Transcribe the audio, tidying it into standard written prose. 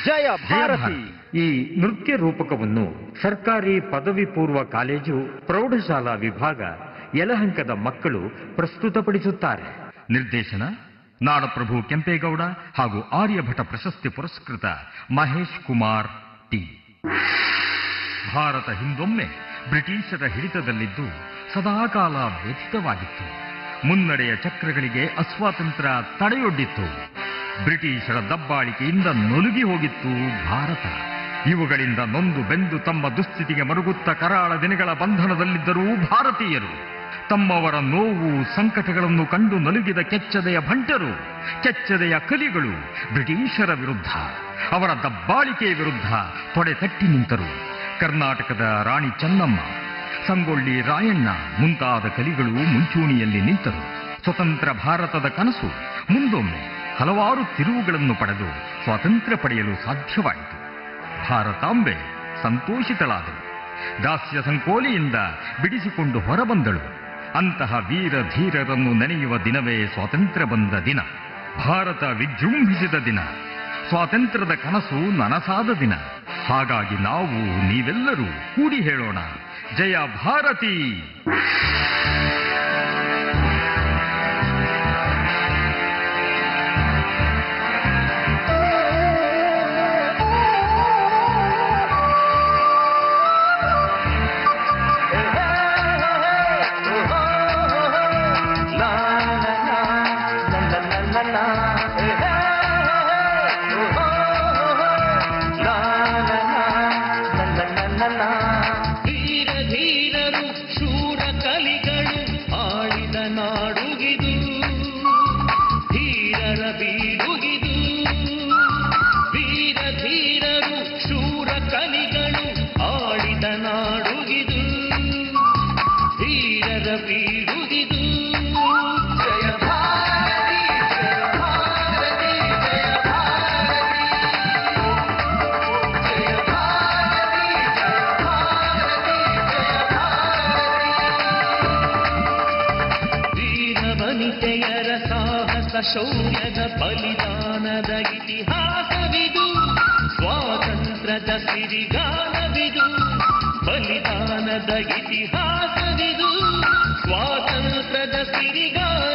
ಜಯ ಭಾರತಿ. ಈ ನೃತ್ಯ ರೂಪಕವನ್ನು ಸರ್ಕಾರಿ ಪದವಿ ಪೂರ್ವ ಕಾಲೇಜು ಪ್ರೌಢಶಾಲಾ ವಿಭಾಗ ಯಲಹಂಕದ ಮಕ್ಕಳು ಪ್ರಸ್ತುತಪಡಿಸುತ್ತಾರೆ. ನಿರ್ದೇಶನ ನಾಡಪ್ರಭು ಕೆಂಪೇಗೌಡ ಹಾಗೂ ಆರ್ಯಭಟ ಪ್ರಶಸ್ತಿ ಪುರಸ್ಕೃತ ಮಹೇಶ್ ಕುಮಾರ್ ಟಿ. ಭಾರತ ಹಿಂದೊಮ್ಮೆ ಬ್ರಿಟಿಷರ ಹಿಡಿತದಲ್ಲಿದ್ದು ಸದಾಕಾಲ ವ್ಯಥಿತವಾಗಿತ್ತು. ಮುನ್ನಡೆಯ ಚಕ್ರಗಳಿಗೆ ಅಸ್ವಾತಂತ್ರ್ಯ ತಡೆಯೊಡ್ಡಿತ್ತು. ಬ್ರಿಟಿಷರ ದಬ್ಬಾಳಿಕೆಯಿಂದ ನೊಲುಗಿ ಹೋಗಿತ್ತು ಭಾರತ. ಇವುಗಳಿಂದ ನೊಂದು ಬೆಂದು ತಮ್ಮ ದುಸ್ಥಿತಿಗೆ ಮರುಗುತ್ತ ಕರಾಳ ದಿನಗಳ ಬಂಧನದಲ್ಲಿದ್ದರೂ ಭಾರತೀಯರು ತಮ್ಮವರ ನೋವು ಸಂಕಟಗಳನ್ನು ಕಂಡು ನಲುಗಿದ ಕೆಚ್ಚದೆಯ ಭಂಟರು, ಕೆಚ್ಚದೆಯ ಕಲಿಗಳು ಬ್ರಿಟಿಷರ ವಿರುದ್ಧ, ಅವರ ದಬ್ಬಾಳಿಕೆಯ ವಿರುದ್ಧ ತೊಡೆ ತಟ್ಟಿ ನಿಂತರು. ಕರ್ನಾಟಕದ ರಾಣಿ ಚೆನ್ನಮ್ಮ, ಸಂಗೊಳ್ಳಿ ರಾಯಣ್ಣ ಮುಂತಾದ ಕಲಿಗಳು ಮುಂಚೂಣಿಯಲ್ಲಿ ನಿಂತರು. ಸ್ವತಂತ್ರ ಭಾರತದ ಕನಸು ಮುಂದೊಮ್ಮೆ ಹಲವಾರು ತಿರುವುಗಳನ್ನು ಪಡೆದು ಸ್ವಾತಂತ್ರ್ಯ ಪಡೆಯಲು ಸಾಧ್ಯವಾಯಿತು. ಭಾರತಾಂಬೆ ಸಂತೋಷಿತಳಾದಳು. ದಾಸ್ಯ ಸಂಕೋಲೆಯಿಂದ ಬಿಡಿಸಿಕೊಂಡು ಹೊರಬಂದಳು. ಅಂತಹ ವೀರ ಧೀರರನ್ನು ನೆನೆಯುವ ದಿನವೇ ಸ್ವಾತಂತ್ರ್ಯ ಬಂದ ದಿನ. ಭಾರತ ವಿಜೃಂಭಿಸಿದ ದಿನ. ಸ್ವಾತಂತ್ರ್ಯದ ಕನಸು ನನಸಾದ ದಿನ. ಹಾಗಾಗಿ ನಾವು ನೀವೆಲ್ಲರೂ ಕೂಡಿ ಹೇಳೋಣ, ಜಯ ಭಾರತಿ. ಶೌರ್ಯದ ಬಲಿದಾನದ ಇತಿಹಾಸವಿದು, ಸ್ವಾತಂತ್ರ್ಯದ ಸಿರಿಗಾನವಿದು. ಬಲಿದಾನದ ಇತಿಹಾಸವಿದು, ಸ್ವಾತಂತ್ರ್ಯದ ಸಿರಿಗಾನ